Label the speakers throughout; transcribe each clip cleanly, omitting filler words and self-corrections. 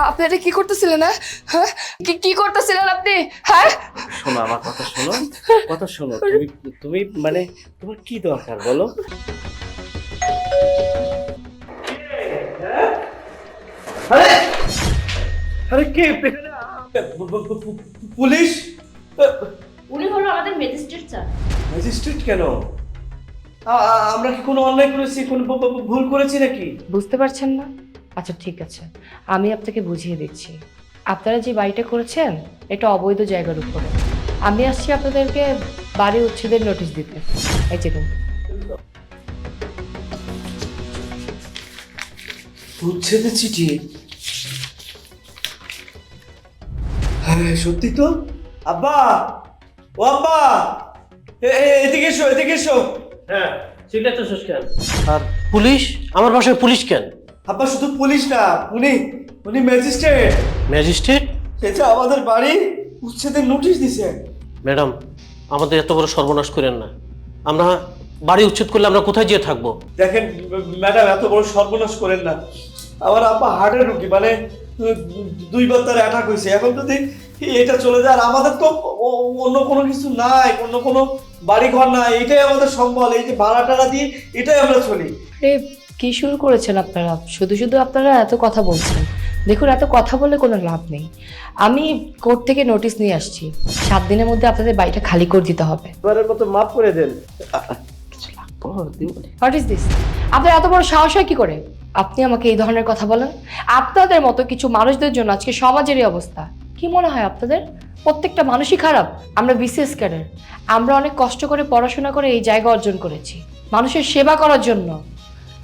Speaker 1: আপনি এটা কি করতেছিলেন? হ্যাঁ, কি করতেছিলেন আপনি? হ্যাঁ,
Speaker 2: শোনো, আমার কথা শোনো, কথা শোনো। তুমি তুমি মানে তোমার কি দরকার বলো? আরে আরে কে পুলিশ?
Speaker 3: উনি হলো আমাদের ম্যাজিস্ট্রেট স্যার।
Speaker 2: ম্যাজিস্ট্রেট কেন? আমরা কি কোনো অন্যায় করেছি, কোনো ভুল করেছি নাকি?
Speaker 4: বুঝতে পারছেন না? আচ্ছা ঠিক আছে, আমি আপনাকে বুঝিয়ে দিচ্ছি। আপনারা যে বাড়িটা করেছেন এটা অবৈধ জায়গার উপরে। আমি আসছি আপনাদেরকে বাড়ি উচ্ছেদের নোটিশ দিতে। এই যে
Speaker 2: উচ্ছেদের চিঠি? হ্যাঁ সত্যি তো। আব্বা, ও আব্বা, এদিকে এসো, এদিকে এসো।
Speaker 5: হ্যাঁ, চিন্তা তো শেষ কেন? আর পুলিশ? আমার বাসায় পুলিশ কেন?
Speaker 2: আব্বা শুধু পুলিশ না, উনি উনি ম্যাজিস্ট্রেট।
Speaker 5: ম্যাজিস্ট্রেট?
Speaker 2: এটা আমাদের বাড়ি উচ্ছেদের নোটিশ দিছে।
Speaker 5: ম্যাডাম, আমাদের এত বড় সর্বনাশ করেন না। আমরা বাড়ি উচ্ছেদ করলে আমরা কোথায় যেয়ে থাকবো?
Speaker 2: দেখেন ম্যাডাম, এত বড় সর্বনাশ করেন না। আমার আব্বা হার্টের রোগী, মানে দুইবার তার অ্যাটাক হয়েছে। এখন যদি এটা চলে যায়, আর আমাদের তো অন্য কোনো কিছু নাই, অন্য কোনো বাড়ি ঘর নাই, এটাই আমাদের সম্বল। এই যে ভাড়া টাড়া দিয়ে এটাই আমরা চলি।
Speaker 4: আরে কি শুরু করেছেন আপনারা? শুধু শুধু আপনারা এত কথা বলছেন। দেখুন, এত কথা বলে কোনো লাভ নেই। আমি কোর্ট থেকে নোটিশ নিয়ে আসছি, 7 দিনের মধ্যে আপনাদের বাড়িটা খালি করে দিতে হবে।
Speaker 2: এবারের মতো মাফ করে দেন।
Speaker 4: What is this? আপনার এত বড় সাহস হয় কি করে আপনি আমাকে এই ধরনের কথা বলেন? আপনাদের মতো কিছু মানুষদের জন্য আজকে সমাজের এই অবস্থা। কি মনে হয় আপনাদের প্রত্যেকটা মানুষই খারাপ? আমরা বিসিএস ক্যাডার, আমরা অনেক কষ্ট করে পড়াশোনা করে এই জায়গা অর্জন করেছি মানুষের সেবা করার জন্য।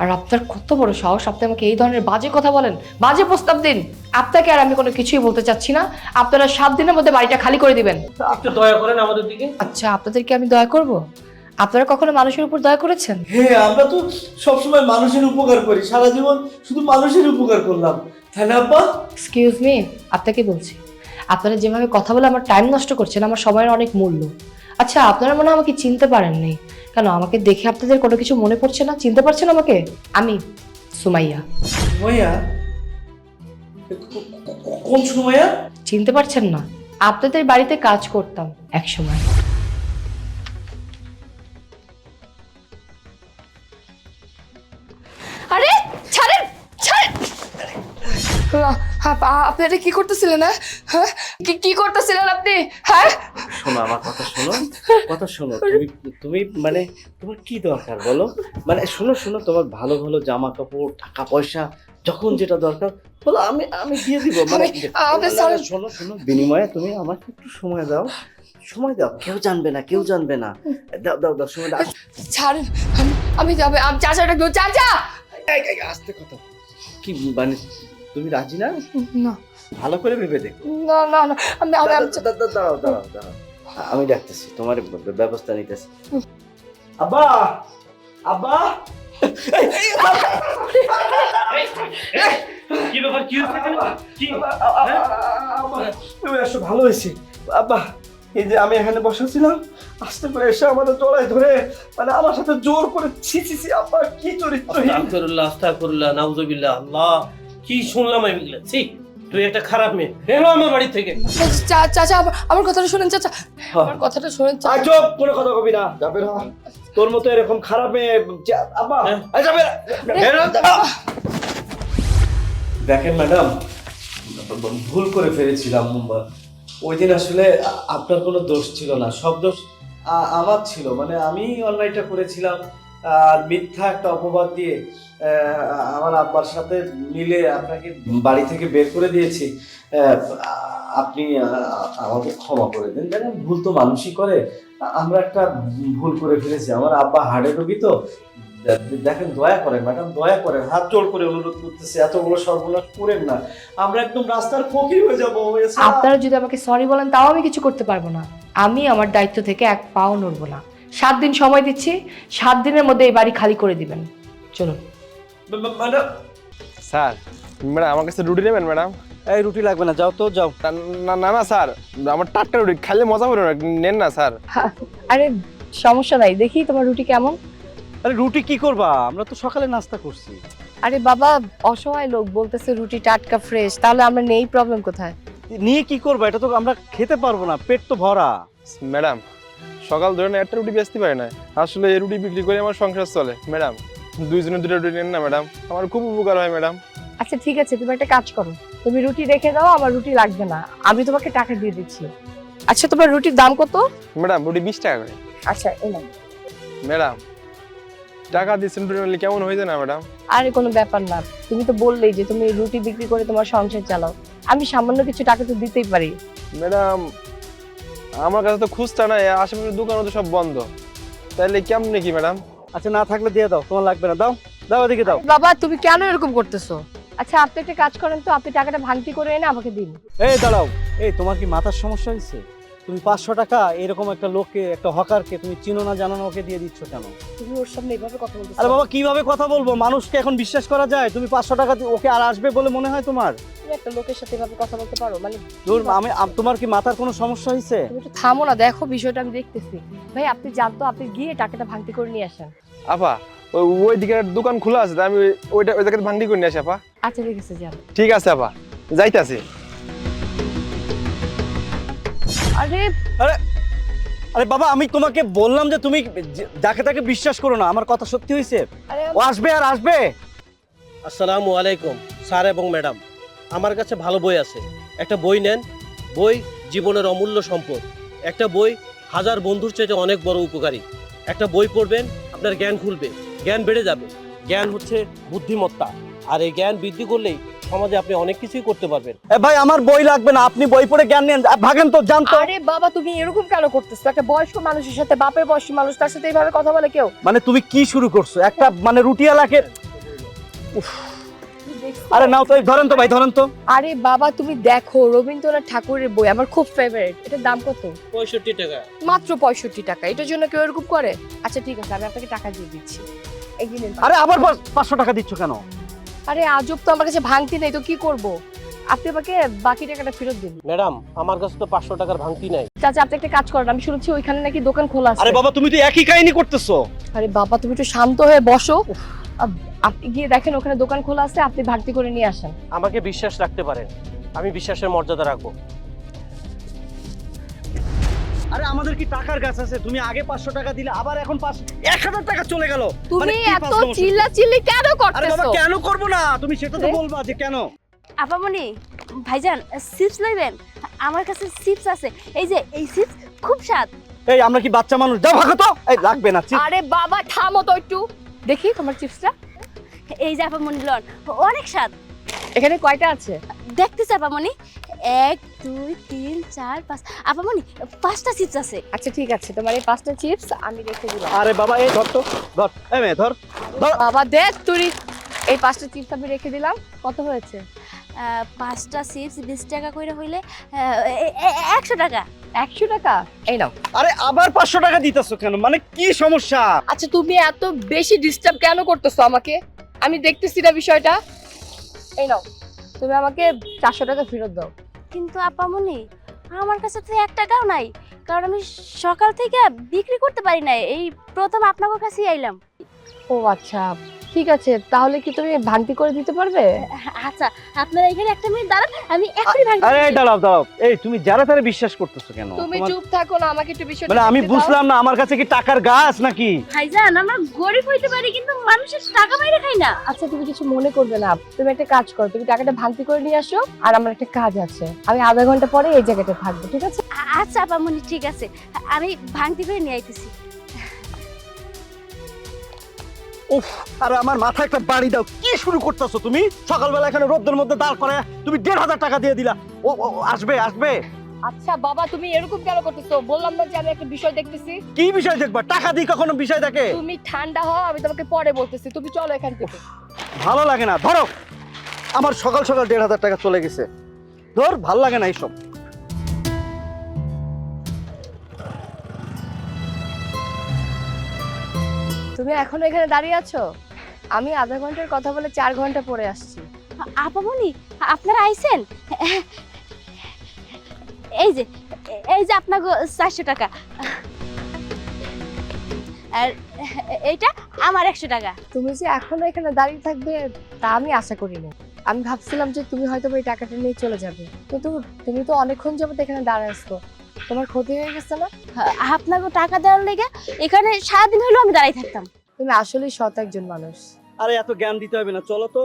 Speaker 4: আর আপনার কত বড় সাহস, আপনি আমাকে এই ধরনের বাজে কথা বলেন, বাজে প্রস্তাব দিন। আপনাকে আর আমি কোনো কিছুই বলতে চাচ্ছি না। আপনারা 7 দিনের মধ্যে বাড়িটা খালি করে দিবেন।
Speaker 5: আপনি দয়া করেন আমাদের দিকে।
Speaker 4: আচ্ছা, আপনাদেরকে আমি দয়া করব? আপনারা কখনো মানুষের উপর দয়া করেছেন?
Speaker 2: হ্যাঁ, আমরা তো সবসময় মানুষের উপকার করি, সারা জীবন শুধু মানুষের উপকার করলাম, তাই না আব্বা?
Speaker 4: এক্সকিউজ মি, আপনাকে বলছি, আপনারা যেভাবে কথা বলে আমার টাইম নষ্ট করছেন, আমার সময়ের অনেক মূল্য। আচ্ছা, আপনারা মনে হয় আমাকে চিনতে পারেননি। কেন, আমাকে দেখে আপনাদের কোনো কিছু মনে পড়ছে না? চিনতে পারছেন আমাকে? আমি সুমাইয়া।
Speaker 2: সুমাইয়া? কোন সুমাইয়া?
Speaker 4: চিনতে পারছেন না? আপনাদের বাড়িতে কাজ করতাম এক সময়।
Speaker 1: আরে ছাড়েন, ছাড়েন। আপনি এটা কি করতেছিলেন? হ্যাঁ, কি করতেছিলেন আপনি? হ্যাঁ,
Speaker 2: শোনো, আমার কথা শোনো, কথা শোনো। তুমি তুমি মানে তোমার কি দরকার বলো? মানে শোনো শোনো, তোমার ভালো ভালো জামা কাপড়, টাকা পয়সা, যখন যেটা দরকার বলো, আমি আমি দিয়ে দিব। মানে শোনো শোনো, বিনিময়ে তুমি আমাকে একটু সময় দাও, সময় দাও। কেউ জানবে না, কেউ জানবে না। দাও দাও দাও, সময় দাও।
Speaker 1: ছাড়েন। আমি যাবে, আমি চাচাটা কেউ, চাচা।
Speaker 2: আস্তে কথা। কি মানে, তুমি রাজি না?
Speaker 1: না
Speaker 2: ভালো করে ভেবে দেখো।
Speaker 1: না না না, আমি
Speaker 2: দাঁড়াও দাঁড়াও দাঁড়াও, আমি ডাকতেছি, তোমার ব্যবস্থা নিতেছি। আব্বা, আব্বা,
Speaker 5: কি ব্যাপার? কি হচ্ছে? কি?
Speaker 2: তুমি আসো, ভালো হয়েছে। আব্বা, এই যে আমি এখানে বসেছিলাম, আস্তে করে এসে আমাদের জড়ায় ধরে, মানে আমার সাথে জোর করে, ছি ছি ছি, আব্বা কি চরিত্রহীন।
Speaker 5: আস্তাগফিরুল্লাহ, আস্তাগফিরুল্লাহ, নাউজুবিল্লাহ। আল্লাহ, কি শুনলাম এগুলো? ছি, তুই একটা খারাপ মেয়ে। বেরো আমার বাড়ি থেকে।
Speaker 1: চাচা, আমার কথাটা শোনেন চাচা, আমার কথাটা শোনেন চাচা।
Speaker 2: চুপ, কোনো কথা কবি না, যাবে না। তোর মতো এরকম খারাপ মেয়ে, আব্বা যাবে না। দেখেন ম্যাডাম, ভুল করে ফেলেছিলাম। ওই দিন আসলে আপনার কোনো দোষ ছিল না, সব দোষ আমার ছিল। মানে আমি অন্যায়টা করেছিলাম, আর মিথ্যা একটা অপবাদ দিয়ে আমার আব্বার সাথে মিলে আপনাকে বাড়ি থেকে বের করে দিয়েছি। আপনি আমাকে ক্ষমা করে দেন। দেখেন, ভুল তো মানুষই করে। আমরা একটা ভুল করে ফেলেছি। আমার আব্বা হার্টের রোগী তো। দেখেন, দয়া করেন ম্যাডাম, দয়া করেন, হাত জোড় করে অনুরোধ করতেছি, এত বড় সর্বনাশ করেন না। আমরা একদম রাস্তার ফকির হয়ে যাবো।
Speaker 4: আপনারা যদি আমাকে সরি বলেন তাও আমি কিছু করতে পারবো না। আমি আমার দায়িত্ব থেকে এক পাও নড়বো না। 7 দিন সময় দিচ্ছি, 7 দিনের মধ্যে এই বাড়ি খালি করে দিবেন। চলুন।
Speaker 2: ম্যাডাম,
Speaker 6: স্যার, ম্যাডাম আমার কাছে রুটি নেবেন ম্যাডাম?
Speaker 7: এই রুটি লাগবে না, যাও তো যাও।
Speaker 6: না না না স্যার, আমার টাটকা রুটি খাইলে মজা পড়ে না, নেন না স্যার।
Speaker 4: আরে সমস্যা নাই, দেখি তোমার রুটি কেমন।
Speaker 7: আরে রুটি কি করবা? আমরা তো সকালে নাস্তা করছি।
Speaker 4: আরে বাবা, অসহায় লোক বলতেছে রুটি টাটকা ফ্রেশ, তাহলে আমরা নেই, প্রবলেম কোথায়?
Speaker 7: নিয়ে কি করবো, এটা তো আমরা খেতে পারবো না, পেট তো ভরা।
Speaker 6: ম্যাডাম সকাল ধরে না একটা রুটি বেচতে পারে না, আসলে এই রুটি বিক্রি করে আমার সংসার চলে। ম্যাডাম দুইজনে দুটো রুটি নেন না ম্যাডাম, আমার খুব উপকার হয় ম্যাডাম।
Speaker 4: আচ্ছা ঠিক আছে, তুমি একটা কাজ করো, তুমি রুটি রেখে দাও, আমার রুটি লাগবে না, আমি তোমাকে টাকা দিয়ে দিচ্ছি। আচ্ছা তোমার রুটির দাম কত?
Speaker 6: ম্যাডাম রুটি 20 টাকা করে।
Speaker 4: আচ্ছা এই নাও।
Speaker 6: ম্যাডাম টাকা দিচ্ছেন রুটি কেমন হয়েছে না ম্যাডাম?
Speaker 4: আরে কোনো ব্যাপার না, তুমি তো বললেই যে তুমি রুটি বিক্রি করে তোমার সংসার চালাও, আমি সামান্য কিছু টাকা তো দিতেই পারি।
Speaker 6: ম্যাডাম আমার কাছে তো খুচরা নাই, আশেপাশের দোকানও তো সব বন্ধ, তাহলে কেমনে কি ম্যাডাম?
Speaker 7: আচ্ছা না থাকলে দিয়ে দাও, তোমার লাগবে না, দাও দাও এদিকে দাও।
Speaker 4: বাবা তুমি কেন এরকম করতেছো? আচ্ছা আপনি একটা কাজ করেন তো, আপনি টাকাটা ভাঙতি করে এনে আমাকে দিন।
Speaker 7: এই দাঁড়াও, এই তোমার কি মাথার সমস্যা হয়েছে? তুমি 500 টাকা এরকম একটা লোককে, একটা হকারকে তুমি চিনো না জানো না, ওকে দিয়ে দিচ্ছ কেন?
Speaker 4: তুমি ওর সামনে এইভাবে কথা বলতেছো?
Speaker 7: আরে বাবা কিভাবে কথা বলবো, মানুষকে এখন বিশ্বাস করা যায়? তুমি 500 টাকা ওকে আর আসবে বলে মনে হয় তোমার?
Speaker 4: তুমি একটা লোকের সাথে এভাবে কথা বলতে পারো? মানে
Speaker 7: ধুর, তোমার কি মাথার কোনো সমস্যা হয়েছে?
Speaker 4: তুমি একটু থামো না, দেখো বিষয়টা আমি দেখতেছি। ভাই আপনি জানতো, আপনি গিয়ে টাকাটা ভাঙতি করে নিয়ে আসেন।
Speaker 6: আপা ওই দিকে একটা দোকান খোলা আছে, আমি ওই জায়গাতে ভাঙটি করে নিয়ে আসি আপা।
Speaker 4: আচ্ছা ঠিক আছে যান।
Speaker 6: ঠিক আছে আপা, যাইতাছি।
Speaker 4: আরে
Speaker 7: আরে বাবা আমি তোমাকে বললাম যে তুমি যাকে তাকে বিশ্বাস করো না, আমার কথা সত্যি হয়েছে।
Speaker 4: আরে
Speaker 7: ও আসবে আর আসবে।
Speaker 5: আসসালামু আলাইকুম স্যার এবং ম্যাডাম, আমার কাছে ভালো বই আছে, একটা বই নেন। বই জীবনের অমূল্য সম্পদ, একটা বই হাজার বন্ধুর চাইতে অনেক বড় উপকারী। একটা বই পড়বেন, আপনার জ্ঞান খুলবে, জ্ঞান বেড়ে যাবে। জ্ঞান হচ্ছে বুদ্ধিমত্তা, আর এই জ্ঞান বৃদ্ধি করলেই সমাজে আপনি অনেক কিছুই করতে পারবেন।
Speaker 7: এ ভাই আমার বই লাগবে না, আপনি বই পড়ে জ্ঞান নেন, ভাগেন তো, জানতো।
Speaker 4: আরে বাবা তুমি এরকম কেন করতেছো? একটা বয়স্ক মানুষের সাথে, বাপের বয়স্ক মানুষ, তার সাথে এইভাবে কথা বলে কেউ?
Speaker 7: মানে তুমি কি শুরু করছো, একটা মানে রুটিওয়ালাকে? আরে নাও তো, এই ধরেন তো ভাই, ধরেন তো।
Speaker 4: আরে বাবা তুমি দেখো, রবীন্দ্রনাথ ঠাকুরের বই আমার খুব ফেভারিট, এটার দাম কত?
Speaker 5: 65 টাকা।
Speaker 4: মাত্র 65 টাকা, এটার জন্য কেউ এরকম করে? আচ্ছা ঠিক আছে, আমি আপনাকে টাকা দিয়ে দিচ্ছি, এই যে নিন।
Speaker 7: আরে আবার 500 টাকা দিচ্ছ কেন?
Speaker 4: আরে আজব তো, আমার কাছে ভাঙতি নেই তো কি করব, আপনি আমাকে বাকি টাকাটা ফেরত দিন।
Speaker 5: ম্যাডাম আমার কাছে তো 500 টাকার ভাঙতি নাই।
Speaker 4: চাচা আপনি একটা কাজ করেন, আমি শুনেছি ওইখানে নাকি দোকান খোলা আছে।
Speaker 7: আরে বাবা তুমি তো একই কাহিনী করতেছো।
Speaker 4: আরে বাবা তুমি একটু শান্ত হয়ে বসো, আপনি গিয়ে দেখেন ওখানে দোকান খোলা আছে, আপনি ভাঙতি করে নিয়ে আসেন।
Speaker 5: আমাকে বিশ্বাস রাখতে পারেন, আমি বিশ্বাসের মর্যাদা রাখবো।
Speaker 7: আরে আমাদের কি টাকার গাছ আছে? তুমি আগে 500 টাকা দিলে, আবার এখন 1000 টাকা চলে গেল। মানে
Speaker 4: তুমি
Speaker 7: কি
Speaker 4: এত
Speaker 7: ফাজলামো শুরু?
Speaker 4: চিল্লাচিল্লি কেন
Speaker 7: আরে বাবা
Speaker 4: করতেছো?
Speaker 7: কেন করব না, তুমি সেটা তো
Speaker 4: এ?
Speaker 7: বলবা যে কেন।
Speaker 3: আপামনি ভাইজান চিপস লইবেন? আমার কাছে চিপস আছে, এই যে এই চিপস খুব স্বাদ।
Speaker 7: এই আমরা কি বাচ্চা মানুষ? যাও ভাগো তো, এই লাগবে না চিপ।
Speaker 4: আরে বাবা থামো তো একটু, দেখি তোমার চিপসটা।
Speaker 3: এই যে আপামনি লন, অনেক স্বাদ।
Speaker 4: এখানে কয়টা আছে?
Speaker 3: দেখতেছে আপামনি, 1 2 3 4 5, আপামনি 5টা চিপস আছে।
Speaker 4: আচ্ছা ঠিক আছে, তোমার এই 5টা চিপস আমি রেখে দিলাম।
Speaker 7: আরে বাবা এই ধর তো, ধর এই মেয়ে ধর ধর।
Speaker 4: বাবা দেখ তুই, এই 5টা চিপস আমি রেখে দিলাম, কত হয়েছে?
Speaker 3: 5টা চিপস 20 টাকা কইরা হইলে 100 টাকা।
Speaker 4: 100 টাকা, এই নাও।
Speaker 7: আরে আবার 500 টাকা দিতেছো কেন, মানে কি সমস্যা?
Speaker 4: আচ্ছা তুমি এত বেশি ডিস্টার্ব কেন করতেছো আমাকে? আমি দেখতেছি না বিষয়টা। এই নাও, তুমি আমাকে 400 টাকা ফেরত দাও।
Speaker 3: কিন্তু আপামনি আমার কাছে তো 1 টাকাও নাই, কারণ আমি সকাল থেকে বিক্রি করতে পারি না, এই প্রথম আপনাদের কাছেই আইলাম।
Speaker 4: ও আচ্ছা ঠিক আছে, তাহলে কি তুমি ভাঙতি করে দিতে পারবে?
Speaker 3: আচ্ছা আপনারা এখানে 1 মিনিট দাঁড়ান, আমি এখনই ভাঙছি।
Speaker 7: আরে দাঁড়াও দাঁড়াও, এই তুমি যারা তারা বিশ্বাস করতেছো কেন?
Speaker 4: তুমি
Speaker 7: তোমার-
Speaker 4: চুপ থাকো না, আমাকে একটু বিষয়টা
Speaker 7: মানে আমি
Speaker 4: দেখতে দাও।
Speaker 7: বুঝলাম না, আমার কাছে কি টাকার গাছ নাকি?
Speaker 3: ভাইজান আমরা গরিব হইতে পারি কিন্তু মানুষের টাকা বাইরে খাই না।
Speaker 4: আচ্ছা তুমি কিছু মনে করবে না, তুমি একটা কাজ করো, তুমি টাকাটা ভাঙতি করে নিয়ে আসো, আর আমার একটা কাজ আছে, আমি আধা ঘন্টা পরে এই জায়গাটা থাকবো, ঠিক আছে?
Speaker 3: আচ্ছা আপামনি ঠিক আছে, আমি ভাঙতি করে নিয়ে আইতেছি।
Speaker 7: উফ, আরে আমার মাথা একটা বাড়ি দাও, কি শুরু করতেছো তুমি? সকালবেলা এখানে রোদের মধ্যে দাঁড় করে তুমি 1500 টাকা দিয়ে দিলা। ও ও, আসবে আসবে।
Speaker 4: আচ্ছা বাবা তুমি এরকম কেন করতেছো? বললাম না যে আমি একটা বিষয় দেখতেছি।
Speaker 7: কি বিষয় দেখবা? টাকা দিয়ে কখনো বিষয় দেখে?
Speaker 4: তুমি ঠান্ডা হও, আমি তোমাকে পরে বলতেছি, তুমি চলো এখান থেকে।
Speaker 7: ভালো লাগে না, ধরো। আমার সকাল সকাল 1500 টাকা চলে গেছে, ধর ভালো লাগে না এইসব।
Speaker 4: তুমি এখনো এখানে দাঁড়িয়ে আছো? আমি আধা ঘন্টার কথা বলে 4 ঘন্টা পরে আসছি।
Speaker 3: আপামনি আপনারা আইছেন, এই যে আপনার 400 টাকা। আর এইটা আমার 100 টাকা।
Speaker 4: তুমি যে এখনো এখানে দাঁড়িয়ে থাকবে তা আমি আশা করিনি। আমি ভাবছিলাম যে তুমি হয়তো এই টাকাটা নিয়ে চলে যাবে, কিন্তু তুমি তো অনেকক্ষণ যাবত এখানে দাঁড়ায় আসছো, তোমার ক্ষতি হয়ে গেছে না?
Speaker 3: আপনাকে টাকা দেওয়ার লেগে এখানে সারাদিন হলো আমি দাঁড়াই থাকতাম।
Speaker 4: তুমি আসলেই সৎ একজন মানুষ।
Speaker 7: আরে এত জ্ঞান দিতে হবে না, চলো তো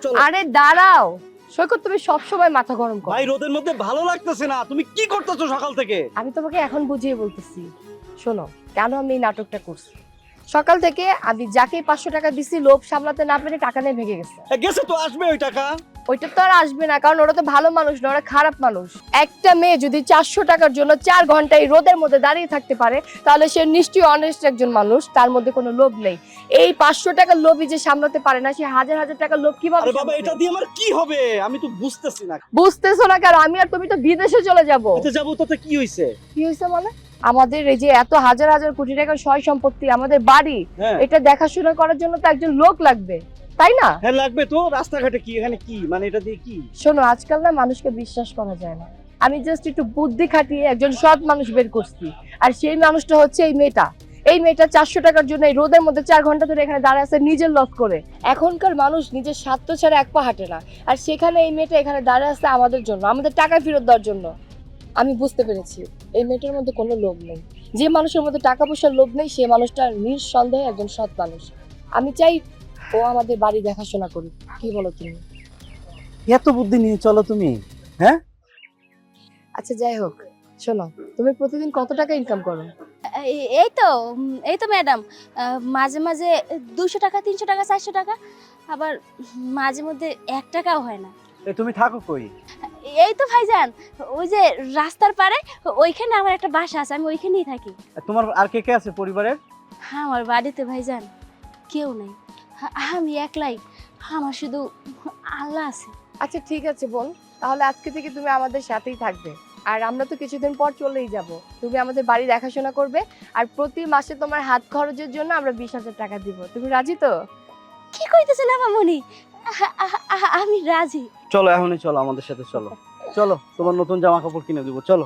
Speaker 7: চলো।
Speaker 4: আরে দাঁড়াও সৈকত, তুমি সবসময় মাথা গরম করো।
Speaker 7: ভাই রোদের মধ্যে ভালো লাগতেছে না, তুমি কি করতেছো সকাল থেকে?
Speaker 4: আমি তোমাকে এখন বুঝিয়ে বলতেছি, শোনো কেন আমি এই নাটকটা করছি। সকাল থেকে আমি যাকে 500 টাকা দিছি, লোভ সামলাতে না পেরে টাকা নিয়ে ভেগে গেছে।
Speaker 7: গেছে তো, আসবে ওই টাকা।
Speaker 4: ওইটা তো আর আসবে না, কারণ ওরা তো ভালো মানুষ না, ওরা খারাপ মানুষ। একটা মেয়ে যদি 400 টাকার জন্য 4 ঘন্টা এই রোদের মধ্যে দাঁড়িয়ে থাকতে পারে, তাহলে সে নিশ্চয়ই অনেস্ট একজন মানুষ, তার মধ্যে কোনো লোভ নেই। এই 500 টাকার লোভই যে সামলাতে পারে না, সে হাজার হাজার টাকার লোভ কিভাবে
Speaker 7: আরে বাবা,
Speaker 4: সামলাবে?
Speaker 7: এটা দিয়ে আমার কি হবে আমি তো বুঝতেছি না।
Speaker 4: বুঝতেছো না কেন? আমি আর তুমি তো বিদেশে চলে যাবো।
Speaker 7: এতে যাবো তাতে কি হইছে?
Speaker 4: কি হয়েছে মানে? আমাদের এই যে এত হাজার হাজার কোটি টাকার সয় সম্পত্তি, আমাদের বাড়ি,
Speaker 7: হ্যাঁ
Speaker 4: এটা দেখাশোনা করার জন্য তো একজন লোক লাগবে, তাই না?
Speaker 7: হ্যাঁ লাগবে তো। রাস্তাঘাটে কি এখানে কি মানে এটা দিয়ে কি?
Speaker 4: শোনো, আজকাল না মানুষকে বিশ্বাস করা যায় না। আমি জাস্ট একটু বুদ্ধি খাটিয়ে একজন সৎ মানুষ বের করছি, আর সেই মানুষটা হচ্ছে এই মেয়েটা। এই মেয়েটা 400 টাকার জন্য এই রোদের মধ্যে 4 ঘন্টা ধরে এখানে দাঁড়ায় আছে নিজের লস করে। এখনকার মানুষ নিজের স্বার্থ ছাড়া এক পা হাঁটে না, আর সেখানে এই মেয়েটা এখানে দাঁড়ায় আছে আমাদের জন্য, আমাদের টাকা ফেরত দেওয়ার জন্য। আমি বুঝতে পেরেছি এই মেয়েটার মধ্যে কোনো লোভ নেই। যে মানুষের মধ্যে টাকা পয়সার লোভ নেই, সে মানুষটা নিঃসন্দেহে একজন সৎ মানুষ। আমি চাই ও আমাদের বাড়ি দেখাশোনা করুক। কি বলো তুমি?
Speaker 7: এত বুদ্ধি নিয়ে চলো তুমি? হ্যাঁ
Speaker 4: আচ্ছা যাই হোক, শোনো, তুমি প্রতিদিন কত টাকা ইনকাম করো?
Speaker 3: এই তো ম্যাডাম, মাঝে মাঝে 200 টাকা, 300 টাকা, 400 টাকা, আবার মাঝে মধ্যে 1 টাকাও হয় না।
Speaker 7: তুমি থাকো কই?
Speaker 3: এই তো ভাইজান, ওই যে রাস্তার পারে ওইখানে আমার একটা বাসা আছে, আমি ওইখানেই থাকি।
Speaker 7: তোমার আর কে কে আছে পরিবারের?
Speaker 3: আমার বাড়িতে ভাইজান কেউ নেই, আমি একলাই, আমার শুধু আল্লাহ আছে।
Speaker 4: আচ্ছা ঠিক আছে বোন, তাহলে আজকে থেকে তুমি আমাদের সাথেই থাকবে, আর আমরা তো কিছুদিন পর চলেই যাব। তুমি আমাদের বাড়ি দেখাশোনা করবে, আর প্রতি মাসে তোমার হাত খরচের জন্য আমরা 20,000 টাকা দিব। তুমি রাজি তো?
Speaker 3: কি কইতেছেন আপামনি? আমি রাজি।
Speaker 7: চলো এখনই চলো, আমাদের সাথে চলো। চলো তোমার নতুন জামা কাপড় কিনে দিব, চলো।